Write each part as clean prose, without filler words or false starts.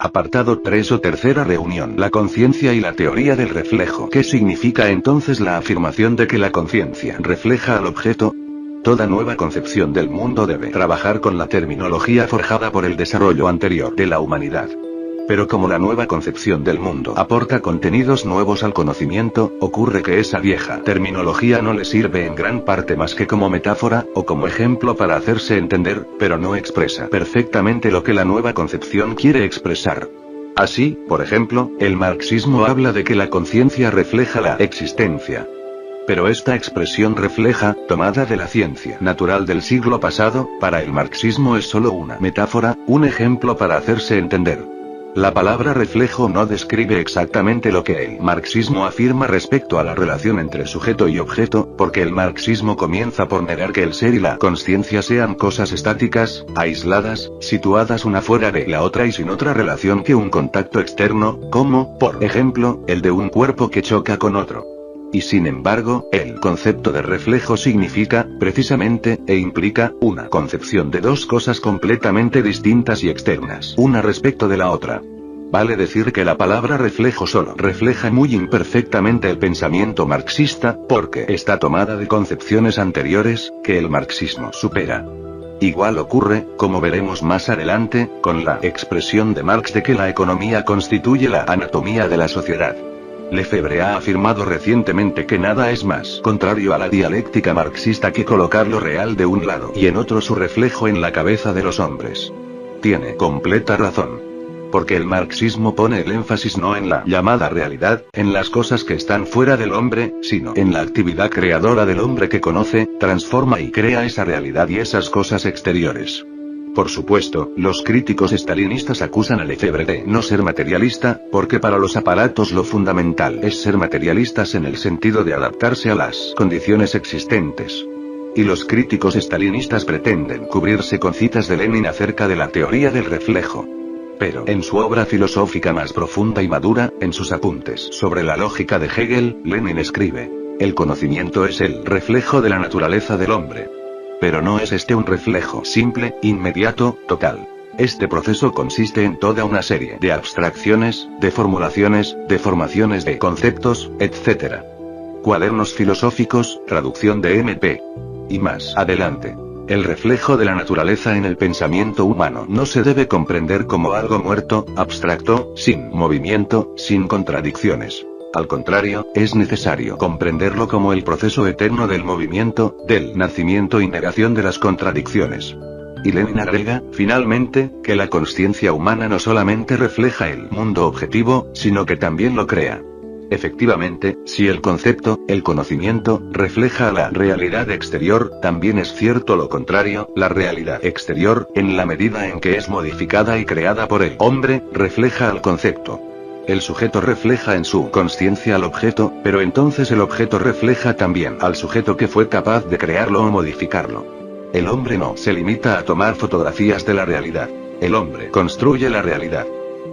Apartado 3 o tercera reunión. La conciencia y la teoría del reflejo. ¿Qué significa entonces la afirmación de que la conciencia refleja al objeto? Toda nueva concepción del mundo debe trabajar con la terminología forjada por el desarrollo anterior de la humanidad. Pero como la nueva concepción del mundo aporta contenidos nuevos al conocimiento, ocurre que esa vieja terminología no le sirve en gran parte más que como metáfora, o como ejemplo para hacerse entender, pero no expresa perfectamente lo que la nueva concepción quiere expresar. Así, por ejemplo, el marxismo habla de que la conciencia refleja la existencia. Pero esta expresión refleja, tomada de la ciencia natural del siglo pasado, para el marxismo es solo una metáfora, un ejemplo para hacerse entender. La palabra reflejo no describe exactamente lo que el marxismo afirma respecto a la relación entre sujeto y objeto, porque el marxismo comienza por negar que el ser y la consciencia sean cosas estáticas, aisladas, situadas una fuera de la otra y sin otra relación que un contacto externo, como, por ejemplo, el de un cuerpo que choca con otro. Y sin embargo, el concepto de reflejo significa, precisamente, e implica, una concepción de dos cosas completamente distintas y externas, una respecto de la otra. Vale decir que la palabra reflejo solo refleja muy imperfectamente el pensamiento marxista, porque está tomada de concepciones anteriores, que el marxismo supera. Igual ocurre, como veremos más adelante, con la expresión de Marx de que la economía constituye la anatomía de la sociedad. Lefebvre ha afirmado recientemente que nada es más contrario a la dialéctica marxista que colocar lo real de un lado y en otro su reflejo en la cabeza de los hombres. Tiene completa razón. Porque el marxismo pone el énfasis no en la llamada realidad, en las cosas que están fuera del hombre, sino en la actividad creadora del hombre que conoce, transforma y crea esa realidad y esas cosas exteriores. Por supuesto, los críticos estalinistas acusan a Lefebvre de no ser materialista, porque para los aparatos lo fundamental es ser materialistas en el sentido de adaptarse a las condiciones existentes. Y los críticos estalinistas pretenden cubrirse con citas de Lenin acerca de la teoría del reflejo. Pero en su obra filosófica más profunda y madura, en sus apuntes sobre la lógica de Hegel, Lenin escribe: el conocimiento es el reflejo de la naturaleza del hombre. Pero no es este un reflejo simple, inmediato, total. Este proceso consiste en toda una serie de abstracciones, de formulaciones, de formaciones de conceptos, etc. Cuadernos filosóficos, traducción de M.P. Y más adelante. El reflejo de la naturaleza en el pensamiento humano no se debe comprender como algo muerto, abstracto, sin movimiento, sin contradicciones. Al contrario, es necesario comprenderlo como el proceso eterno del movimiento, del nacimiento y negación de las contradicciones. Y Lenin agrega, finalmente, que la consciencia humana no solamente refleja el mundo objetivo, sino que también lo crea. Efectivamente, si el concepto, el conocimiento, refleja la realidad exterior, también es cierto lo contrario, la realidad exterior, en la medida en que es modificada y creada por el hombre, refleja al concepto. El sujeto refleja en su consciencia al objeto, pero entonces el objeto refleja también al sujeto que fue capaz de crearlo o modificarlo. El hombre no se limita a tomar fotografías de la realidad. El hombre construye la realidad.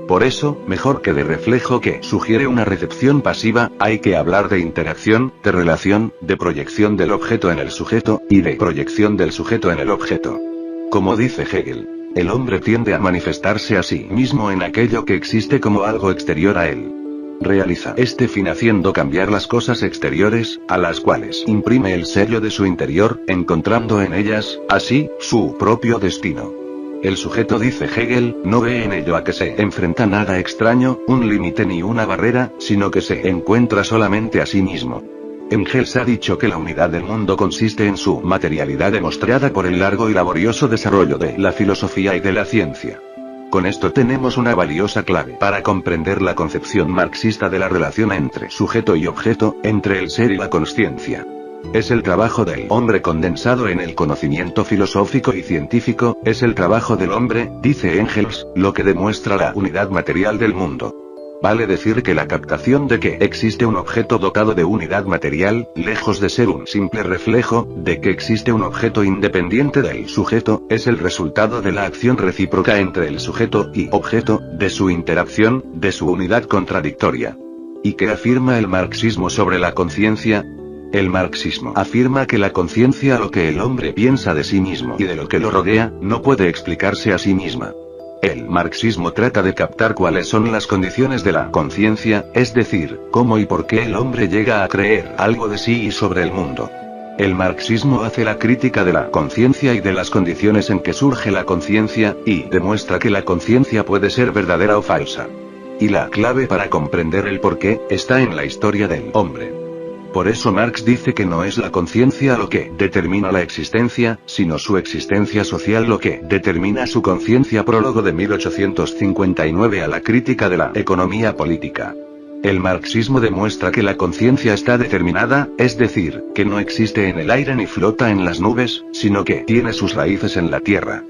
Por eso, mejor que de reflejo que sugiere una recepción pasiva, hay que hablar de interacción, de relación, de proyección del objeto en el sujeto, y de proyección del sujeto en el objeto. Como dice Hegel, el hombre tiende a manifestarse a sí mismo en aquello que existe como algo exterior a él. Realiza este fin haciendo cambiar las cosas exteriores, a las cuales imprime el sello de su interior, encontrando en ellas, así, su propio destino. El sujeto, dice Hegel, no ve en ello a que se enfrenta nada extraño, un límite ni una barrera, sino que se encuentra solamente a sí mismo. Engels ha dicho que la unidad del mundo consiste en su materialidad demostrada por el largo y laborioso desarrollo de la filosofía y de la ciencia. Con esto tenemos una valiosa clave para comprender la concepción marxista de la relación entre sujeto y objeto, entre el ser y la consciencia. Es el trabajo del hombre condensado en el conocimiento filosófico y científico, es el trabajo del hombre, dice Engels, lo que demuestra la unidad material del mundo. Vale decir que la captación de que existe un objeto dotado de unidad material, lejos de ser un simple reflejo, de que existe un objeto independiente del sujeto, es el resultado de la acción recíproca entre el sujeto y objeto, de su interacción, de su unidad contradictoria. ¿Y qué afirma el marxismo sobre la conciencia? El marxismo afirma que la conciencia, lo que el hombre piensa de sí mismo y de lo que lo rodea, no puede explicarse a sí misma. El marxismo trata de captar cuáles son las condiciones de la conciencia, es decir, cómo y por qué el hombre llega a creer algo de sí y sobre el mundo. El marxismo hace la crítica de la conciencia y de las condiciones en que surge la conciencia, y demuestra que la conciencia puede ser verdadera o falsa. Y la clave para comprender el porqué está en la historia del hombre. Por eso Marx dice que no es la conciencia lo que determina la existencia, sino su existencia social lo que determina su conciencia. Prólogo de 1859 a la crítica de la economía política. El marxismo demuestra que la conciencia está determinada, es decir, que no existe en el aire ni flota en las nubes, sino que tiene sus raíces en la tierra.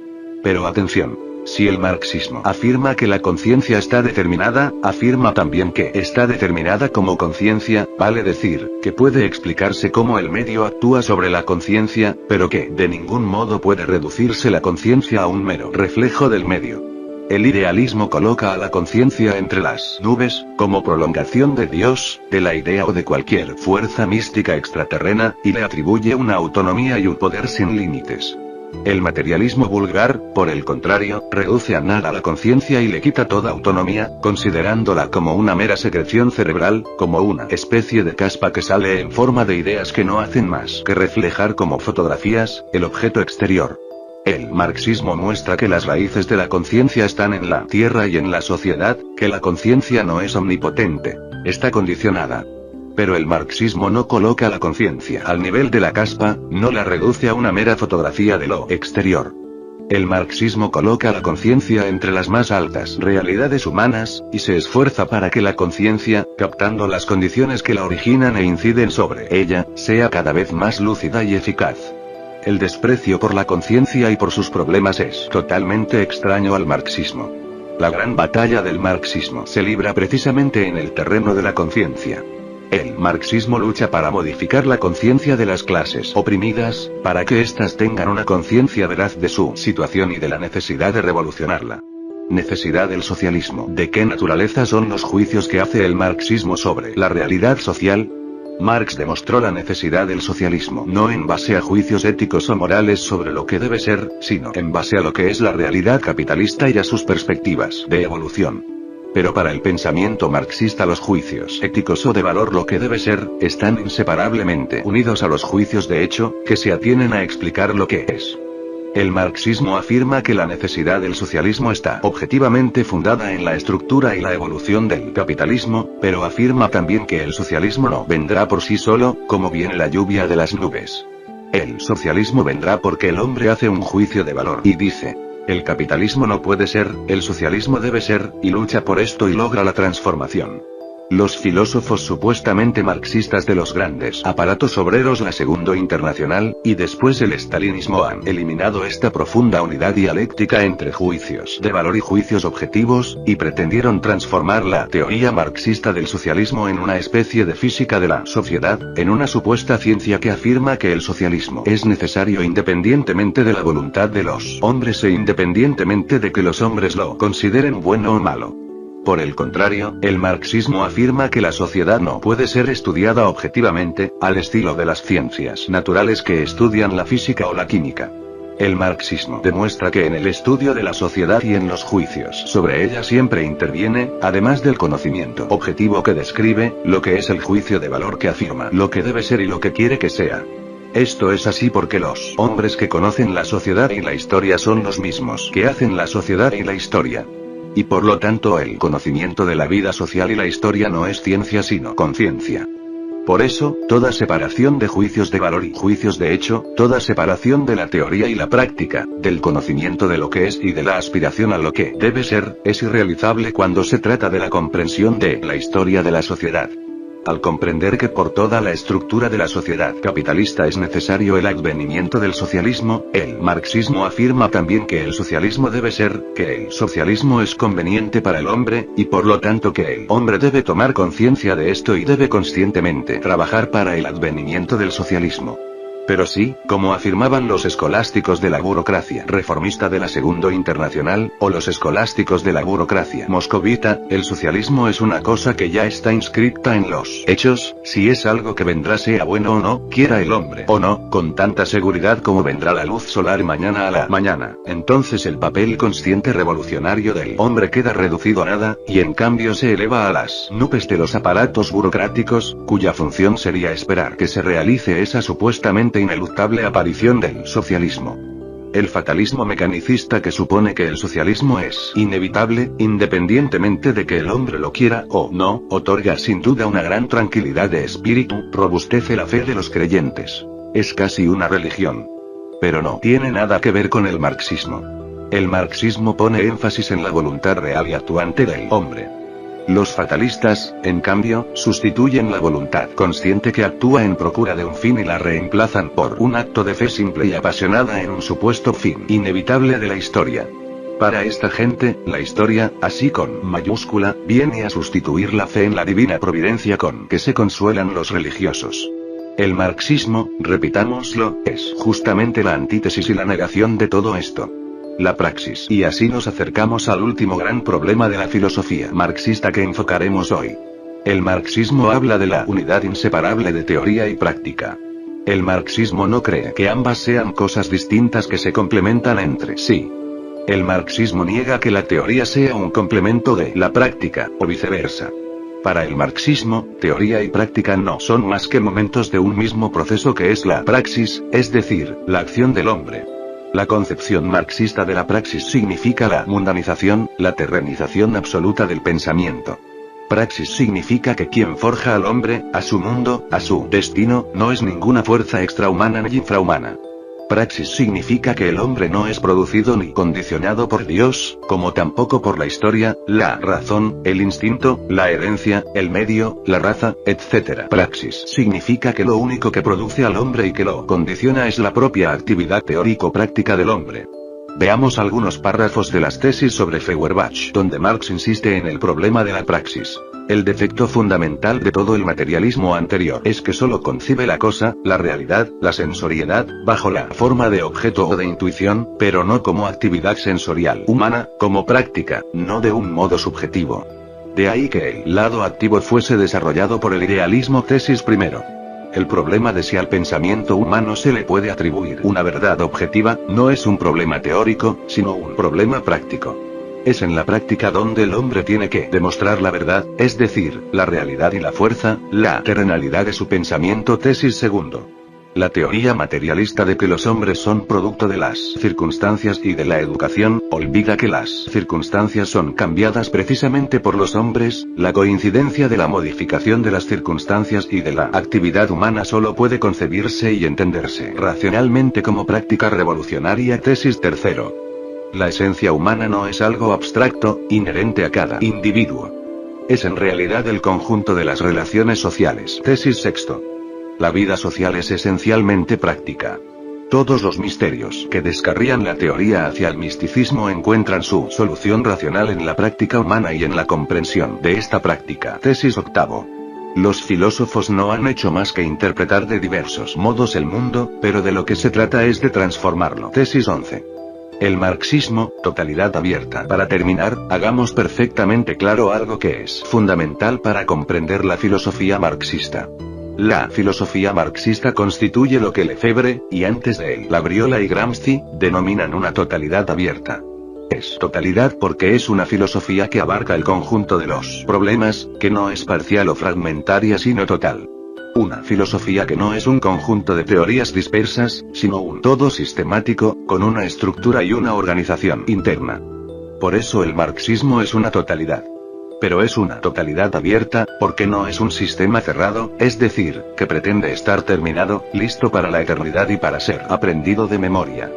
Pero atención. Si el marxismo afirma que la conciencia está determinada, afirma también que está determinada como conciencia, vale decir, que puede explicarse cómo el medio actúa sobre la conciencia, pero que de ningún modo puede reducirse la conciencia a un mero reflejo del medio. El idealismo coloca a la conciencia entre las nubes, como prolongación de Dios, de la idea o de cualquier fuerza mística extraterrena, y le atribuye una autonomía y un poder sin límites. El materialismo vulgar, por el contrario, reduce a nada la conciencia y le quita toda autonomía, considerándola como una mera secreción cerebral, como una especie de caspa que sale en forma de ideas que no hacen más que reflejar como fotografías el objeto exterior. El marxismo muestra que las raíces de la conciencia están en la tierra y en la sociedad, que la conciencia no es omnipotente, está condicionada. Pero el marxismo no coloca la conciencia al nivel de la caspa, no la reduce a una mera fotografía de lo exterior. El marxismo coloca la conciencia entre las más altas realidades humanas, y se esfuerza para que la conciencia, captando las condiciones que la originan e inciden sobre ella, sea cada vez más lúcida y eficaz. El desprecio por la conciencia y por sus problemas es totalmente extraño al marxismo. La gran batalla del marxismo se libra precisamente en el terreno de la conciencia. El marxismo lucha para modificar la conciencia de las clases oprimidas, para que éstas tengan una conciencia veraz de su situación y de la necesidad de revolucionarla. Necesidad del socialismo. ¿De qué naturaleza son los juicios que hace el marxismo sobre la realidad social? Marx demostró la necesidad del socialismo no en base a juicios éticos o morales sobre lo que debe ser, sino en base a lo que es la realidad capitalista y a sus perspectivas de evolución. Pero para el pensamiento marxista los juicios éticos o de valor lo que debe ser, están inseparablemente unidos a los juicios de hecho, que se atienen a explicar lo que es. El marxismo afirma que la necesidad del socialismo está objetivamente fundada en la estructura y la evolución del capitalismo, pero afirma también que el socialismo no vendrá por sí solo, como viene la lluvia de las nubes. El socialismo vendrá porque el hombre hace un juicio de valor y dice: el capitalismo no puede ser, el socialismo debe ser, y lucha por esto y logra la transformación. Los filósofos supuestamente marxistas de los grandes aparatos obreros, la Segunda Internacional, y después el estalinismo han eliminado esta profunda unidad dialéctica entre juicios de valor y juicios objetivos, y pretendieron transformar la teoría marxista del socialismo en una especie de física de la sociedad, en una supuesta ciencia que afirma que el socialismo es necesario independientemente de la voluntad de los hombres e independientemente de que los hombres lo consideren bueno o malo. Por el contrario, el marxismo afirma que la sociedad no puede ser estudiada objetivamente, al estilo de las ciencias naturales que estudian la física o la química. El marxismo demuestra que en el estudio de la sociedad y en los juicios sobre ella siempre interviene, además del conocimiento objetivo que describe, lo que es el juicio de valor que afirma lo que debe ser y lo que quiere que sea. Esto es así porque los hombres que conocen la sociedad y la historia son los mismos que hacen la sociedad y la historia. Y por lo tanto el conocimiento de la vida social y la historia no es ciencia sino conciencia. Por eso, toda separación de juicios de valor y juicios de hecho, toda separación de la teoría y la práctica, del conocimiento de lo que es y de la aspiración a lo que debe ser, es irrealizable cuando se trata de la comprensión de la historia de la sociedad. Al comprender que por toda la estructura de la sociedad capitalista es necesario el advenimiento del socialismo, el marxismo afirma también que el socialismo debe ser, que el socialismo es conveniente para el hombre, y por lo tanto que el hombre debe tomar conciencia de esto y debe conscientemente trabajar para el advenimiento del socialismo. Pero sí, como afirmaban los escolásticos de la burocracia reformista de la Segunda Internacional, o los escolásticos de la burocracia moscovita, el socialismo es una cosa que ya está inscrita en los hechos, si es algo que vendrá sea bueno o no, quiera el hombre o no, con tanta seguridad como vendrá la luz solar mañana a la mañana. Entonces el papel consciente revolucionario del hombre queda reducido a nada, y en cambio se eleva a las nubes de los aparatos burocráticos, cuya función sería esperar que se realice esa supuestamente ineluctable aparición del socialismo. El fatalismo mecanicista que supone que el socialismo es inevitable, independientemente de que el hombre lo quiera o no, otorga sin duda una gran tranquilidad de espíritu, robustece la fe de los creyentes. Es casi una religión. Pero no tiene nada que ver con el marxismo. El marxismo pone énfasis en la voluntad real y actuante del hombre. Los fatalistas, en cambio, sustituyen la voluntad consciente que actúa en procura de un fin y la reemplazan por un acto de fe simple y apasionada en un supuesto fin inevitable de la historia. Para esta gente, la historia, así con mayúscula, viene a sustituir la fe en la divina providencia con que se consuelan los religiosos. El marxismo, repitámoslo, es justamente la antítesis y la negación de todo esto. La praxis. Y así nos acercamos al último gran problema de la filosofía marxista que enfocaremos hoy. El marxismo habla de la unidad inseparable de teoría y práctica. El marxismo no cree que ambas sean cosas distintas que se complementan entre sí. El marxismo niega que la teoría sea un complemento de la práctica, o viceversa. Para el marxismo, teoría y práctica no son más que momentos de un mismo proceso que es la praxis, es decir, la acción del hombre. La concepción marxista de la praxis significa la mundanización, la terrenización absoluta del pensamiento. Praxis significa que quien forja al hombre, a su mundo, a su destino, no es ninguna fuerza extrahumana ni infrahumana. Praxis significa que el hombre no es producido ni condicionado por Dios, como tampoco por la historia, la razón, el instinto, la herencia, el medio, la raza, etc. Praxis significa que lo único que produce al hombre y que lo condiciona es la propia actividad teórico-práctica del hombre. Veamos algunos párrafos de las tesis sobre Feuerbach, donde Marx insiste en el problema de la praxis. El defecto fundamental de todo el materialismo anterior es que solo concibe la cosa, la realidad, la sensoriedad, bajo la forma de objeto o de intuición, pero no como actividad sensorial humana, como práctica, no de un modo subjetivo. De ahí que el lado activo fuese desarrollado por el idealismo tesis primero. El problema de si al pensamiento humano se le puede atribuir una verdad objetiva, no es un problema teórico, sino un problema práctico. Es en la práctica donde el hombre tiene que demostrar la verdad, es decir, la realidad y la fuerza, la terrenalidad de su pensamiento tesis segundo. La teoría materialista de que los hombres son producto de las circunstancias y de la educación, olvida que las circunstancias son cambiadas precisamente por los hombres, la coincidencia de la modificación de las circunstancias y de la actividad humana solo puede concebirse y entenderse racionalmente como práctica revolucionaria tesis tercero. La esencia humana no es algo abstracto, inherente a cada individuo. Es en realidad el conjunto de las relaciones sociales. Tesis sexto. La vida social es esencialmente práctica. Todos los misterios que descarrían la teoría hacia el misticismo encuentran su solución racional en la práctica humana y en la comprensión de esta práctica. Tesis octavo. Los filósofos no han hecho más que interpretar de diversos modos el mundo, pero de lo que se trata es de transformarlo. Tesis 11. El marxismo, totalidad abierta. Para terminar, hagamos perfectamente claro algo que es fundamental para comprender la filosofía marxista. La filosofía marxista constituye lo que Lefebvre, y antes de él Labriola y Gramsci, denominan una totalidad abierta. Es totalidad porque es una filosofía que abarca el conjunto de los problemas, que no es parcial o fragmentaria sino total. Una filosofía que no es un conjunto de teorías dispersas, sino un todo sistemático, con una estructura y una organización interna. Por eso el marxismo es una totalidad. Pero es una totalidad abierta, porque no es un sistema cerrado, es decir, que pretende estar terminado, listo para la eternidad y para ser aprendido de memoria.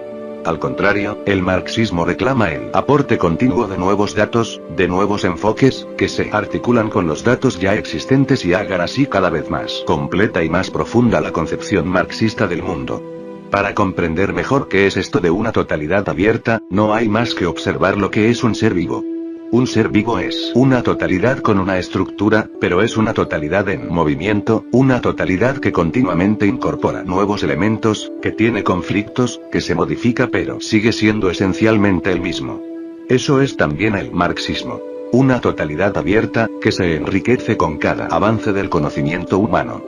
Al contrario, el marxismo reclama el aporte continuo de nuevos datos, de nuevos enfoques, que se articulan con los datos ya existentes y hagan así cada vez más completa y más profunda la concepción marxista del mundo. Para comprender mejor qué es esto de una totalidad abierta, no hay más que observar lo que es un ser vivo. Un ser vivo es una totalidad con una estructura, pero es una totalidad en movimiento, una totalidad que continuamente incorpora nuevos elementos, que tiene conflictos, que se modifica pero sigue siendo esencialmente el mismo. Eso es también el marxismo. Una totalidad abierta, que se enriquece con cada avance del conocimiento humano.